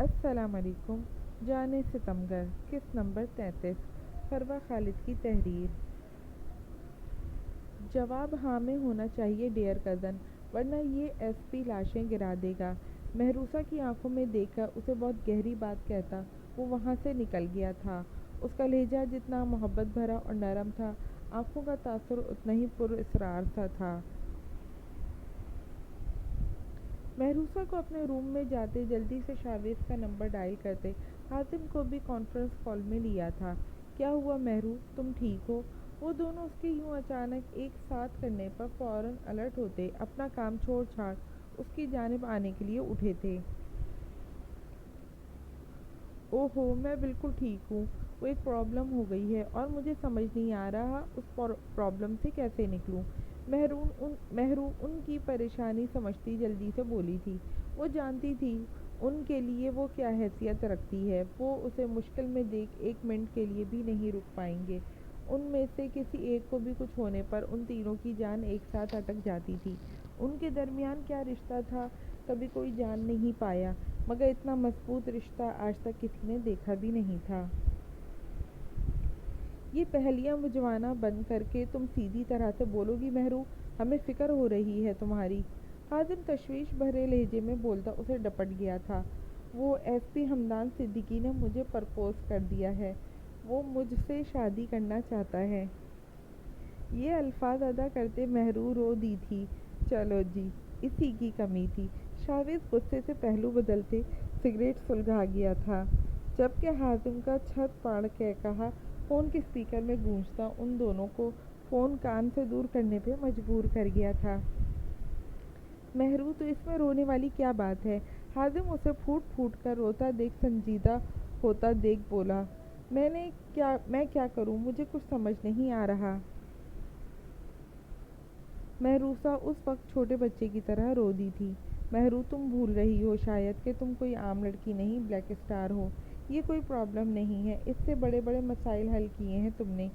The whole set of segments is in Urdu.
السلام علیکم۔ جانے ستمگر قسط نمبر 33 فروا خالد کی تحریر۔ جواب ہاں میں ہونا چاہیے ڈیئر کزن، ورنہ یہ ایس پی لاشیں گرا دے گا۔ محروسہ کی آنکھوں میں دیکھ کر اسے بہت گہری بات کہتا وہ وہاں سے نکل گیا تھا۔ اس کا لہجہ جتنا محبت بھرا اور نرم تھا، آنکھوں کا تاثر اتنا ہی پر اسرار سا تھا۔ محروسہ کو اپنے روم میں جاتے جلدی سے شاویز کا نمبر ڈائل کرتے حاتم کو بھی کانفرنس کال میں لیا تھا۔ کیا ہوا محرو، تم ٹھیک ہو؟ وہ دونوں اس کے یوں اچانک ایک ساتھ کرنے پر فوراً الرٹ ہوتے اپنا کام چھوڑ چھاڑ اس کی جانب آنے کے لیے اٹھے تھے۔ اوہو، میں بالکل ٹھیک ہوں۔ وہ ایک پرابلم ہو گئی ہے اور مجھے سمجھ نہیں آ رہا اس پرابلم سے کیسے نکلوں۔ محرو ان کی پریشانی سمجھتی جلدی سے بولی تھی۔ وہ جانتی تھی ان کے لیے وہ کیا حیثیت رکھتی ہے۔ وہ اسے مشکل میں دیکھ ایک منٹ کے لیے بھی نہیں رک پائیں گے۔ ان میں سے کسی ایک کو بھی کچھ ہونے پر ان تینوں کی جان ایک ساتھ اٹک جاتی تھی۔ ان کے درمیان کیا رشتہ تھا کبھی کوئی جان نہیں پایا، مگر اتنا مضبوط رشتہ آج تک کسی نے دیکھا بھی نہیں تھا۔ یہ پہلیاں بجھوانا بند کر کے تم سیدھی طرح سے بولو گی محرو، ہمیں فکر ہو رہی ہے تمہاری۔ حاتم تشویش بھرے لہجے میں بولتا اسے ڈپٹ گیا تھا۔ وہ ایس پی حمدان صدیقی نے مجھے پرپوز کر دیا ہے، وہ مجھ سے شادی کرنا چاہتا ہے۔ یہ الفاظ ادا کرتے محرو رو دی تھی۔ چلو جی، اسی کی کمی تھی۔ شاویز غصے سے پہلو بدلتے سگریٹ سلگا گیا تھا، جبکہ حاتم کا چھت پاڑ کہا فون کے اسپیکر میں گونجتا ان دونوں کو فون کان سے دور کرنے پہ مجبور کر گیا تھا۔ محرو، تو اس میں رونے والی کیا بات ہے؟ حاتم اسے پھوٹ پھوٹ کر روتا دیکھ سنجیدہ ہوتا دیکھ بولا۔ میں کیا کروں، مجھے کچھ سمجھ نہیں آ رہا۔ محروسہ اس وقت چھوٹے بچے کی طرح رو دی تھی۔ محرو، تم بھول رہی ہو شاید کہ تم کوئی عام لڑکی نہیں، بلیک اسٹار ہو۔ یہ کوئی پرابلم نہیں ہے، اس سے بڑے بڑے مسائل حل کیے ہیں تم نے۔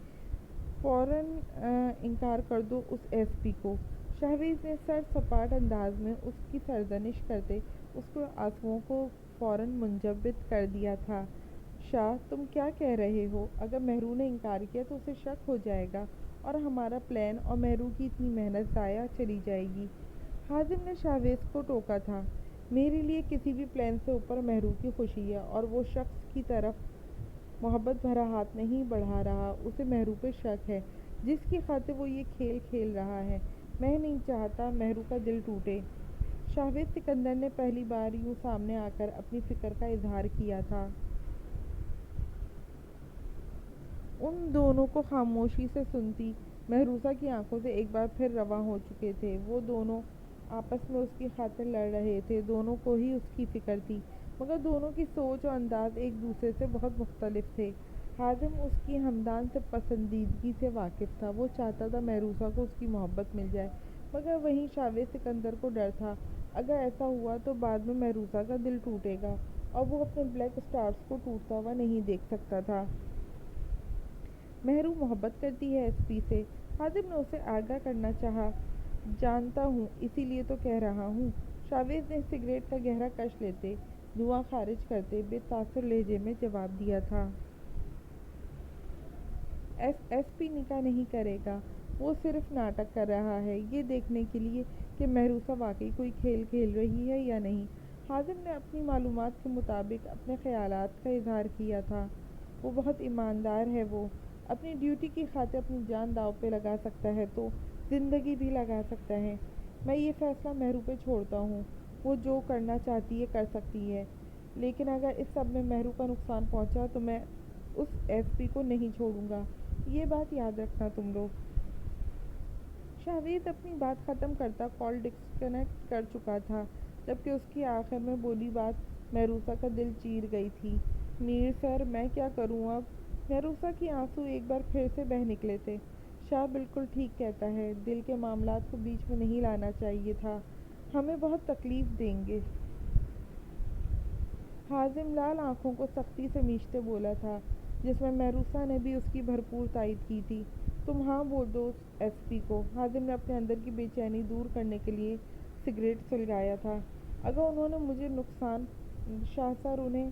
فوراً انکار کر دو اس ایس پی کو۔ شاویز نے سر سپاٹ انداز میں اس کی سرزنش کرتے اس کے آنسوؤں کو فوراً منجمد کر دیا تھا۔ شاہ، تم کیا کہہ رہے ہو؟ اگر محرو نے انکار کیا تو اسے شک ہو جائے گا اور ہمارا پلان اور محرو کی اتنی محنت ضائع چلی جائے گی۔ حاتم نے شاویز کو ٹوکا تھا۔ میرے لیے کسی بھی پلان سے اوپر محرو کی خوشی ہے، اور وہ شخص کی طرف محبت بھرا ہاتھ نہیں بڑھا رہا، اسے محرو پہ شک ہے جس کی خاطر وہ یہ کھیل کھیل رہا ہے۔ میں نہیں چاہتا محرو کا دل ٹوٹے۔ شاویز سکندر نے پہلی بار یوں سامنے آ کر اپنی فکر کا اظہار کیا تھا۔ ان دونوں کو خاموشی سے سنتی محروسہ کی آنکھوں سے ایک بار پھر رواں ہو چکے تھے۔ وہ دونوں آپس میں اس کی خاطر لڑ رہے تھے، دونوں کو ہی اس کی فکر تھی، مگر دونوں کی سوچ اور انداز ایک دوسرے سے بہت مختلف تھے۔ حاتم اس کی حمدان سے پسندیدگی سے واقف تھا، وہ چاہتا تھا محروسہ کو اس کی محبت مل جائے، مگر وہیں شاویز سکندر کو ڈر تھا اگر ایسا ہوا تو بعد میں محروسہ کا دل ٹوٹے گا اور وہ اپنے بلیک اسٹارز کو ٹوٹتا ہوا نہیں دیکھ سکتا تھا۔ محرو محبت کرتی ہے ایس پی سے، حاتم نے اسے آگاہ کرنا چاہا۔ جانتا ہوں، اسی لیے تو کہہ رہا ہوں۔ شاویز نے سگریٹ کا گہرا کش لیتے دھواں خارج کرتے بے تاثر لہجے میں جواب دیا تھا۔ ایس پی نکاح نہیں کرے گا، وہ صرف ناٹک کر رہا ہے، یہ دیکھنے کے لیے کہ محروسہ واقعی کوئی کھیل کھیل رہی ہے یا نہیں۔ حاتم نے اپنی معلومات کے مطابق اپنے خیالات کا اظہار کیا تھا۔ وہ بہت ایماندار ہے، وہ اپنی ڈیوٹی کی خاطر اپنی جان داؤ پہ لگا سکتا ہے تو زندگی بھی لگا سکتا ہے۔ میں یہ فیصلہ محرو پہ چھوڑتا ہوں، وہ جو کرنا چاہتی ہے کر سکتی ہے، لیکن اگر اس سب میں محرو کا نقصان پہنچا تو میں اس ایس پی کو نہیں چھوڑوں گا، یہ بات یاد رکھنا تم لوگ۔ شاویز اپنی بات ختم کرتا کال ڈسکنیکٹ کر چکا تھا، جبکہ اس کی آخر میں بولی بات محروسہ کا دل چیر گئی تھی۔ میر سر، میں کیا کروں اب؟ محروسہ کی آنسو ایک بار پھر سے بہہ نکلے تھے۔ شاہ بالکل ٹھیک کہتا ہے، دل کے معاملات کو بیچ میں نہیں لانا چاہیے تھا، ہمیں بہت تکلیف دیں گے۔ حاتم لال آنکھوں کو سختی سے میچتے بولا تھا، جس میں محروسہ نے بھی اس کی بھرپور تائید کی تھی۔ تم ہاں بول دو اس ایس پی کو۔ حاتم نے اپنے اندر کی بے چینی دور کرنے کے لیے سگریٹ سلگایا تھا۔ اگر انہوں نے مجھے نقصان شاہسار انہیں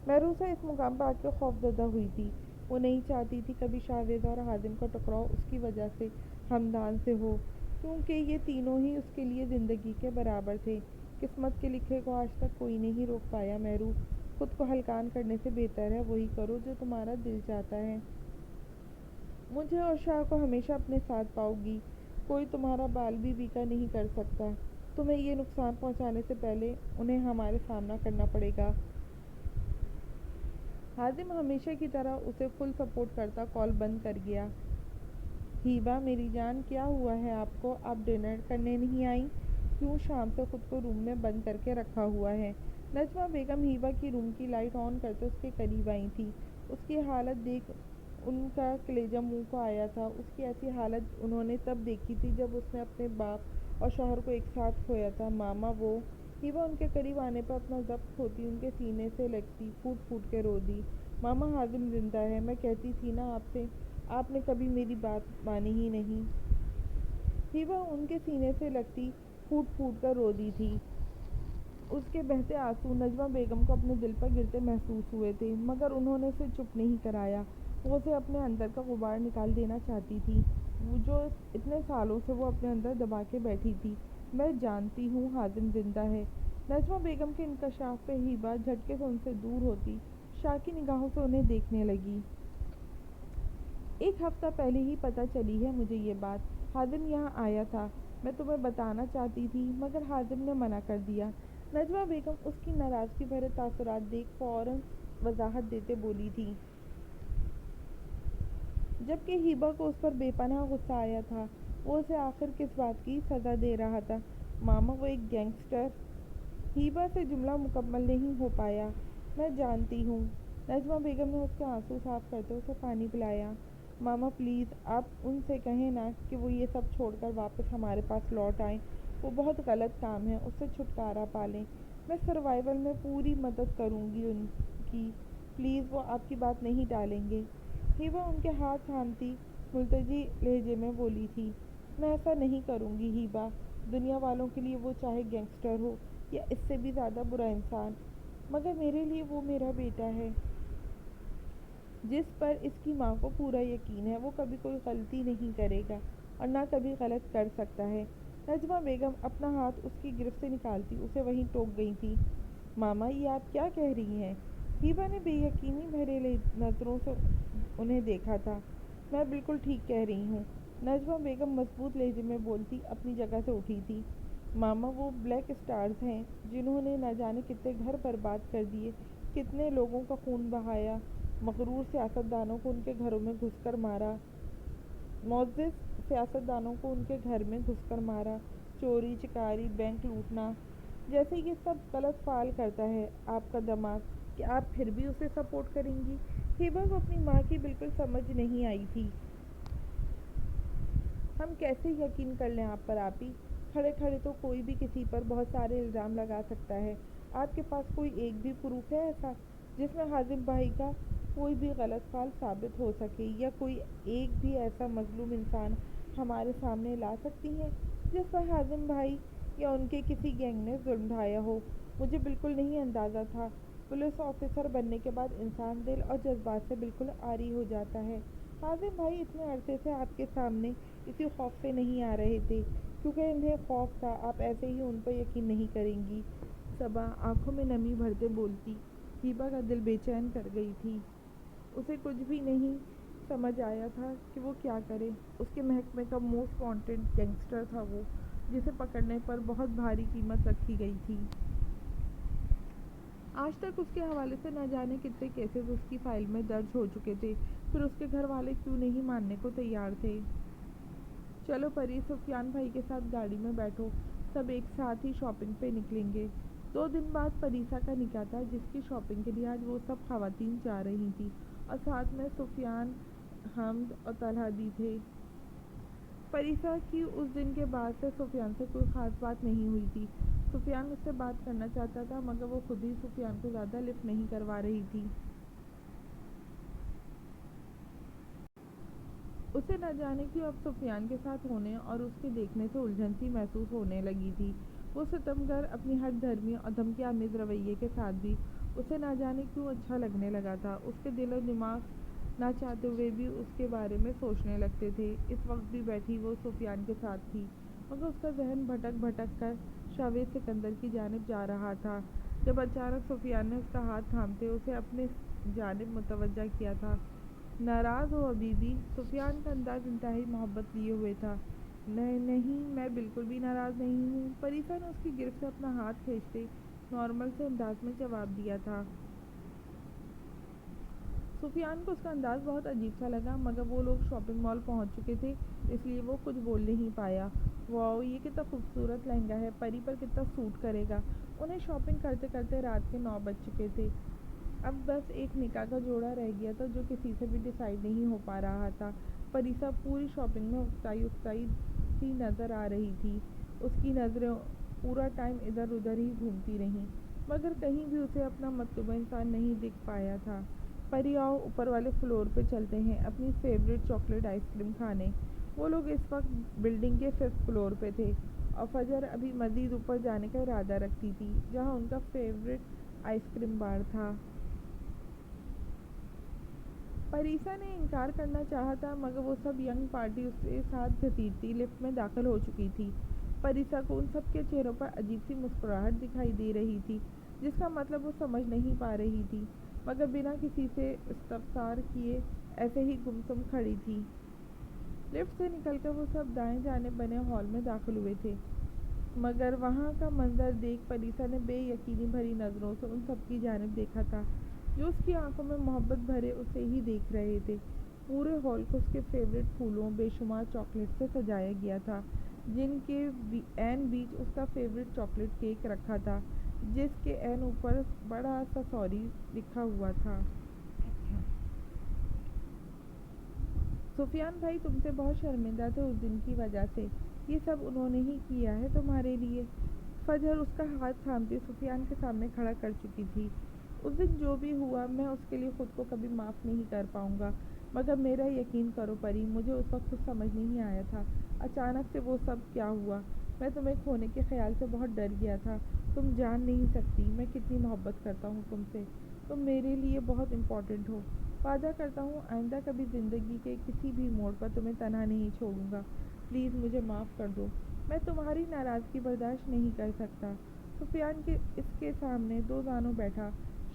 محروسہ اس مقام پر آ کے خوفزدہ ہوئی تھی۔ وہ نہیں چاہتی تھی کبھی شاہزادہ اور حازم کا ٹکراؤ اس کی وجہ سے ہمدان سے ہو، کیونکہ یہ تینوں ہی اس کے لیے زندگی کے برابر تھے۔ قسمت کے لکھے کو آج تک کوئی نہیں روک پایا محرو، خود کو ہلکان کرنے سے بہتر ہے وہی کرو جو تمہارا دل چاہتا ہے۔ مجھے اور شاہ کو ہمیشہ اپنے ساتھ پاؤ گی، کوئی تمہارا بال بھی بیکا نہیں کر سکتا۔ تمہیں یہ نقصان پہنچانے سے پہلے انہیں ہمارے سامنا کرنا پڑے گا۔ حازم ہمیشہ کی طرح اسے فل سپورٹ کرتا کال بند کر گیا۔ ہیبا میری جان، کیا ہوا ہے آپ کو؟ آپ ڈنر کرنے نہیں آئیں؟ کیوں شام سے خود کو روم میں بند کر کے رکھا ہوا ہے؟ نجمہ بیگم ہیبا کی روم کی لائٹ آن کرتے اس کے قریب آئی تھی۔ اس کی حالت دیکھ ان کا کلیجہ منہ کو آیا تھا۔ اس کی ایسی حالت انہوں نے تب دیکھی تھی جب اس نے اپنے باپ اور شوہر کو ایک ساتھ کھویا تھا۔ ماما وہ ہیبا ان کے قریب آنے پر اپنا ضبط کھوتی ان کے سینے سے لگتی پھوٹ پھوٹ کے رو دی۔ ماما حازم زندہ ہے، میں کہتی تھی نا آپ سے، آپ نے کبھی میری بات مانی ہی نہیں۔ ہیبا ان کے سینے سے لگتی پھوٹ پھوٹ کر رو دی تھی۔ اس کے بہتے آنسو نجمہ بیگم کو اپنے دل پر گرتے محسوس ہوئے تھے، مگر انہوں نے اسے چپ نہیں کرایا۔ وہ اسے اپنے اندر کا غبار نکال دینا چاہتی تھی جو اتنے سالوں سے وہ اپنے اندر دبا کے بیٹھی تھی۔ میں جانتی ہوں حازم زندہ ہے۔ نجمہ بیگم کے انکشاف پہ ہیبا جھٹکے سے ان سے دور ہوتی شاہ کی نگاہوں سے انہیں دیکھنے لگی۔ ایک ہفتہ پہلے ہی پتہ چلی ہے مجھے یہ بات۔ حازم یہاں آیا تھا، میں تمہیں بتانا چاہتی تھی مگر حازم نے منع کر دیا۔ نجمہ بیگم اس کی ناراضگی بھرے تاثرات دیکھ فوراً وضاحت دیتے بولی تھی، جبکہ ہیبا کو اس پر بے پناہ غصہ آیا تھا۔ وہ اسے آخر کس بات کی سزا دے رہا تھا؟ ماما وہ ایک گینگسٹر۔ ہیبا سے جملہ مکمل نہیں ہو پایا۔ میں جانتی ہوں۔ نجمہ بیگم نے اس کے آنسو صاف کرتے اسے پانی پلایا۔ ماما پلیز آپ ان سے کہیں نا کہ وہ یہ سب چھوڑ کر واپس ہمارے پاس لوٹ آئیں، وہ بہت غلط کام ہے، اس سے چھٹکارا پالیں۔ میں سروائیول میں پوری مدد کروں گی ان کی، پلیز وہ آپ کی بات نہیں ٹالیں گے۔ ہیبا ان کے ہاتھ تھامتی ملتجی لہجے میں بولی تھی، میں ایسا نہیں کروں گی ہیبا، دنیا والوں کے لیے وہ چاہے گینگسٹر ہو یا اس سے بھی زیادہ برا انسان، مگر میرے لیے وہ میرا بیٹا ہے جس پر اس کی ماں کو پورا یقین ہے وہ کبھی کوئی غلطی نہیں کرے گا اور نہ کبھی غلط کر سکتا ہے۔ نجمہ بیگم اپنا ہاتھ اس کی گرفت سے نکالتی اسے وہیں ٹوک گئی تھی۔ ماما یہ آپ کیا کہہ رہی ہیں؟ ہیبا نے بے یقینی بھرے نظروں سے انہیں دیکھا تھا۔ میں بالکل ٹھیک کہہ رہی ہوں، نجمہ بیگم مضبوط لہجے میں بولتی اپنی جگہ سے اٹھی تھی۔ ماما وہ بلیک اسٹارز ہیں جنہوں نے نہ جانے کتنے گھر برباد کر دیے، کتنے لوگوں کا خون بہایا، مغرور سیاستدانوں کو ان کے گھروں میں گھس کر مارا، معزز سیاستدانوں کو ان کے گھر میں گھس کر مارا، چوری چکاری بینک لوٹنا، جیسے یہ سب غلط فعل کرتا ہے آپ کا دماغ، کہ آپ پھر بھی اسے سپورٹ کریں گی؟ ہیبا کو اپنی ماں کی بالکل سمجھ نہیں آئی تھی۔ ہم کیسے یقین کر لیں آپ پر آپی؟ کھڑے کھڑے تو کوئی بھی کسی پر بہت سارے الزام لگا سکتا ہے۔ آپ کے پاس کوئی ایک بھی پروف ہے ایسا جس میں حازم بھائی کا کوئی بھی غلط فعل ثابت ہو سکے، یا کوئی ایک بھی ایسا مظلوم انسان ہمارے سامنے لا سکتی ہیں جس پر حازم بھائی یا ان کے کسی گینگ نے ظلم ڈھایا ہو؟ مجھے بالکل نہیں اندازہ تھا۔ پولیس آفیسر بننے کے بعد انسان دل اور جذبات سے بالکل عاری ہو جاتا ہے۔ حازم بھائی اتنے عرصے سے آپ کے سامنے اسی خوف سے نہیں آ رہے تھے کیونکہ انہیں خوف تھا آپ ایسے ہی ان پر یقین نہیں کریں گی۔ صبا آنکھوں میں نمی بھرتے بولتی۔ ہیبا کا دل بے چین کر گئی تھی۔ اسے کچھ بھی نہیں سمجھ آیا تھا کہ وہ کیا کرے۔ اس کے محکمے کا موسٹ وانٹڈ گینگسٹر تھا وہ، جسے پکڑنے پر بہت بھاری قیمت رکھی گئی تھی۔ آج تک اس کے حوالے سے نہ جانے کتنے کیسز اس کی فائل میں درج ہو چکے تھے، پھر اس کے گھر والے کیوں نہیں ماننے کو تیار تھے؟ چلو پری، سفیان بھائی کے ساتھ گاڑی میں بیٹھو، سب ایک ساتھ ہی شاپنگ پہ نکلیں گے۔ 2 دن بعد پریسا کا نکاح تھا جس کی شاپنگ کے لیے آج وہ سب خواتین جا رہی تھیں، اور ساتھ میں سفیان، حمد اور طلحہ بھی تھے۔ پریسا کی اس دن کے بعد سے سفیان سے کوئی خاص بات نہیں ہوئی تھی۔ سفیان اس سے بات کرنا چاہتا تھا مگر وہ خود ہی سفیان کو زیادہ لفٹ نہیں کروا رہی تھی۔ اسے نہ جانے کیوں اب سفیان کے ساتھ ہونے اور اس کے دیکھنے سے الجھن سی محسوس ہونے لگی تھی۔ وہ ستمگر اپنی ہٹ دھرمی اور دھمکی آمیز رویے کے ساتھ بھی اسے نہ جانے کیوں اچھا لگنے لگا تھا۔ اس کے دل و دماغ نہ چاہتے ہوئے بھی اس کے بارے میں سوچنے لگتے تھے۔ اس وقت بھی بیٹھی وہ سفیان کے ساتھ تھی، مگر اس کا ذہن بھٹک بھٹک کر شاویز سکندر کی جانب جا رہا تھا، جب اچانک سفیان نے اس کا ہاتھ تھامتے اسے اپنے جانب متوجہ کیا تھا۔ ناراض ہو ابھی بھی؟ سفیان کا انداز انتہائی محبت لیے ہوئے تھا۔ نہیں، میں بالکل بھی ناراض نہیں ہوں، پریسا نے اس کی گرفت سے اپنا ہاتھ کھینچتے نارمل سے انداز میں جواب دیا تھا۔ سفیان کو اس کا انداز بہت عجیب سا لگا، مگر وہ لوگ شاپنگ مال پہنچ چکے تھے، اس لیے وہ کچھ بول نہیں پایا۔ واؤ، یہ کتنا خوبصورت لہنگا ہے، پری پر کتنا سوٹ کرے گا۔ انہیں شاپنگ کرتے کرتے رات کے 9 بج چکے تھے۔ اب بس ایک نکاح کا جوڑا رہ گیا تھا جو کسی سے بھی ڈیسائیڈ نہیں ہو پا رہا تھا۔ پریسا پوری شاپنگ میں اکتائی سی نظر آ رہی تھی۔ اس کی نظریں پورا ٹائم ادھر ادھر ہی گھومتی رہیں، مگر کہیں بھی اسے اپنا مطلوبہ انسان نہیں دکھ پایا تھا۔ پری، آؤ اوپر والے فلور پہ چلتے ہیں اپنی فیوریٹ چاکلیٹ آئس کریم کھانے۔ وہ لوگ اس وقت بلڈنگ کے 5th فلور پہ تھے، اور فجر ابھی مزید اوپر جانے کا ارادہ رکھتی تھی، جہاں ان کا فیوریٹ آئس کریم بار تھا۔ پریسا نے انکار کرنا چاہا تھا، مگر وہ سب ینگ پارٹی اس کے ساتھ گھسیٹتی لفٹ میں داخل ہو چکی تھی۔ پریسا کو ان سب کے چہروں پر عجیب سی مسکراہٹ دکھائی دے رہی تھی، جس کا مطلب وہ سمجھ نہیں پا رہی تھی، مگر بنا کسی سے استفسار کیے ایسے ہی گمسم کھڑی تھی۔ لفٹ سے نکل کر وہ سب دائیں جانب بنے ہال میں داخل ہوئے تھے، مگر وہاں کا منظر دیکھ پریسا نے بے یقینی بھری نظروں سے ان سب کی جانب دیکھا تھا، جو اس کی آنکھوں میں محبت بھرے اسے ہی دیکھ رہے تھے۔ پورے ہال کو اس کے فیوریٹ پھولوں، بے شمار چاکلیٹ سے سجایا گیا تھا، جن کے عین بیچ اس کا فیوریٹ چاکلیٹ کیک رکھا تھا، جس کے عین اوپر بڑا سا سوری لکھا ہوا تھا۔ سفیان بھائی تم سے بہت شرمندہ تھے اس دن کی وجہ سے، یہ سب انہوں نے ہی کیا ہے تمہارے لیے۔ فجر اس کا ہاتھ تھامتے سفیان کے سامنے کھڑا کر چکی تھی۔ اس دن جو بھی ہوا میں اس کے لیے خود کو کبھی معاف نہیں کر پاؤں گا، مگر میرا یقین کرو پری، مجھے اس وقت کچھ سمجھ نہیں آیا تھا۔ اچانک سے وہ سب کیا ہوا، میں تمہیں کھونے کے خیال سے بہت ڈر گیا تھا۔ تم جان نہیں سکتی میں کتنی محبت کرتا ہوں تم سے، تم میرے لیے بہت امپورٹنٹ ہو۔ وعدہ کرتا ہوں آئندہ کبھی زندگی کے کسی بھی موڑ پر تمہیں تنہا نہیں چھوڑوں گا، پلیز مجھے معاف کر دو، میں تمہاری ناراضگی برداشت نہیں کر سکتا۔ سفیان اس کے سامنے دو زانوں بیٹھا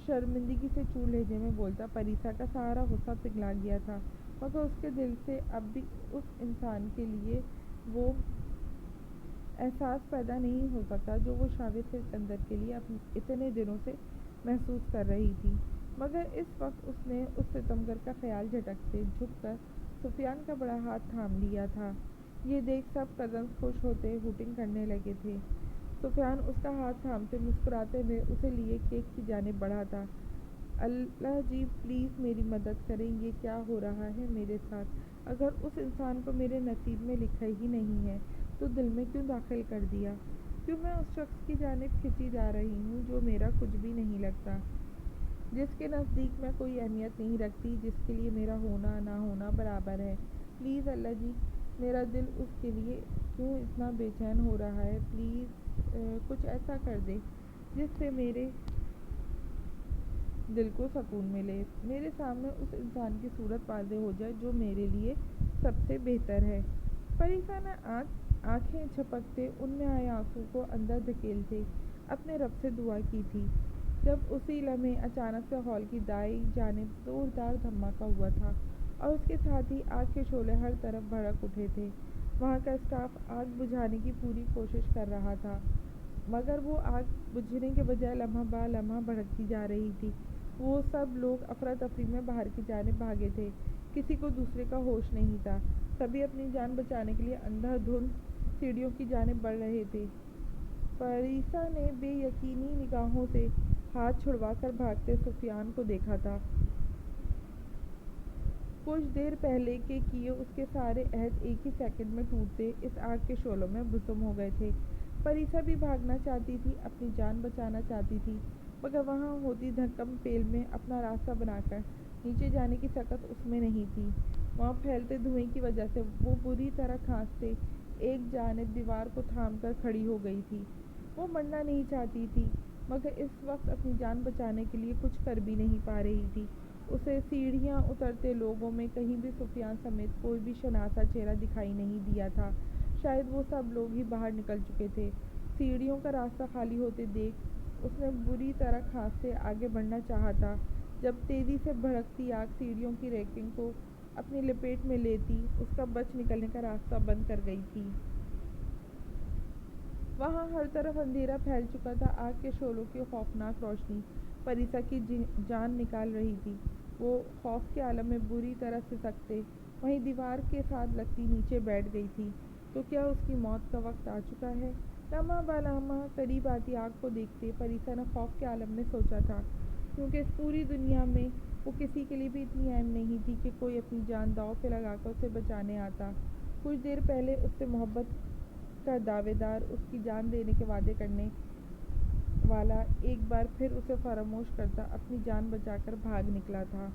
شرمندگی سے چور لہجے میں بولتا۔ پریسا کا سارا غصہ پگھلا گیا تھا، مگر اس کے دل سے اب بھی اس انسان کے لیے وہ احساس پیدا نہیں ہو سکا جو وہ شاویز سکندر کے لیے اتنے دنوں سے محسوس کر رہی تھی۔ مگر اس وقت اس نے اس ستمگر کا خیال جھٹکتے جھک کر سفیان کا بڑا ہاتھ تھام لیا تھا۔ یہ دیکھ سب کزنز خوش ہوتے ہوٹنگ کرنے لگے تھے۔ سفیان اس کا ہاتھ تھامتے مسکراتے ہوئے اسے لیے کیک کی جانب بڑھا تھا۔ اللہ جی پلیز میری مدد کریں، یہ کیا ہو رہا ہے میرے ساتھ؟ اگر اس انسان کو میرے نصیب میں لکھا ہی نہیں ہے تو دل میں کیوں داخل کر دیا؟ کیوں میں اس شخص کی جانب کھینچی جا رہی ہوں جو میرا کچھ بھی نہیں لگتا، جس کے نزدیک میں کوئی اہمیت نہیں رکھتی، جس کے لیے میرا ہونا نہ ہونا برابر ہے؟ پلیز اللہ جی، میرا دل اس کے لیے کیوں اتنا بے چین ہو رہا ہے؟ پلیز کچھ ایسا کر دے جس سے میرے دل کو سکون ملے، میرے سامنے اس انسان کی صورت واضح ہو جائے جو میرے لیے سب سے بہتر ہے۔ پریسا نے آنکھیں جھپکتے ان میں آئے آنسو کو اندر دھکیلتے اپنے رب سے دعا کی تھی، جب اسی لمحے اچانک سے ہال کی دائیں جانب زوردار دھماکہ ہوا تھا، اور اس کے ساتھ ہی آگ کے شعلے ہر طرف بھڑک اٹھے تھے۔ وہاں کا اسٹاف آگ بجھانے کی پوری کوشش کر رہا تھا، مگر وہ آگ بجھنے کے بجائے لمحہ بہ لمحہ بھڑکتی جا رہی تھی۔ وہ سب لوگ افراتفری میں باہر کی جانب بھاگے تھے، کسی کو دوسرے کا ہوش نہیں تھا، سبھی اپنی جان بچانے کے لیے اندھا دھند سیڑھیوں کی جانب بڑھ رہے تھے۔ پریسا نے بے یقینی نگاہوں سے ہاتھ چھڑوا کر بھاگتے سفیان کو دیکھا تھا۔ کچھ دیر پہلے کے کیے اس کے سارے عہد ایک ہی سیکنڈ میں ٹوٹتے اس آگ کے شعلوں میں بھسم ہو گئے تھے۔ پریسا بھی بھاگنا چاہتی تھی، اپنی جان بچانا چاہتی تھی، مگر وہاں ہوتی دھکم پیل میں اپنا راستہ بنا کر نیچے جانے کی طاقت اس میں نہیں تھی۔ وہاں پھیلتے دھوئیں کی وجہ سے وہ بری طرح کھانستے ایک جانب دیوار کو تھام کر کھڑی ہو گئی تھی۔ وہ مرنا نہیں چاہتی تھی، مگر اس وقت اپنی جان بچانے کے لیے کچھ کر بھی نہیں پا رہی تھی۔ اسے سیڑھیاں اترتے لوگوں میں کہیں بھی سفیان سمیت کوئی بھی شناسا چہرہ دکھائی نہیں دیا تھا۔ شاید وہ سب لوگ ہی باہر نکل چکے تھے۔ سیڑھیوں کا راستہ خالی ہوتے دیکھ اس نے بری طرح کھانستے آگے بڑھنا چاہا تھا، جب تیزی سے بھڑکتی آگ سیڑھیوں کی ریلنگ کو اپنی لپیٹ میں لیتی اس کا بچ نکلنے کا راستہ بند کر گئی تھی۔ وہاں ہر طرف اندھیرا پھیل چکا تھا۔ آگ کے شعلوں کی خوفناک روشنی پریسا کی جان نکال رہی تھی۔ وہ خوف کے عالم میں بری طرح سسکتے وہیں دیوار کے ساتھ لگتی نیچے بیٹھ گئی تھی۔ تو کیا اس کی موت کا وقت آ چکا ہے؟ لمحہ بہ لمحہ قریب آتی آگ کو دیکھتے پریسا نے خوف کے عالم میں سوچا تھا، کیونکہ اس پوری دنیا میں وہ کسی کے لیے بھی اتنی اہم نہیں تھی کہ کوئی اپنی جان داؤ پہ لگا کر اسے بچانے آتا۔ کچھ دیر پہلے اس سے محبت کا دعوے دار، اس کی جان دینے کے وعدے کرنے والا ایک بار پھر اسے فراموش کرتا اپنی جان بچا کر بھاگ نکلا تھا۔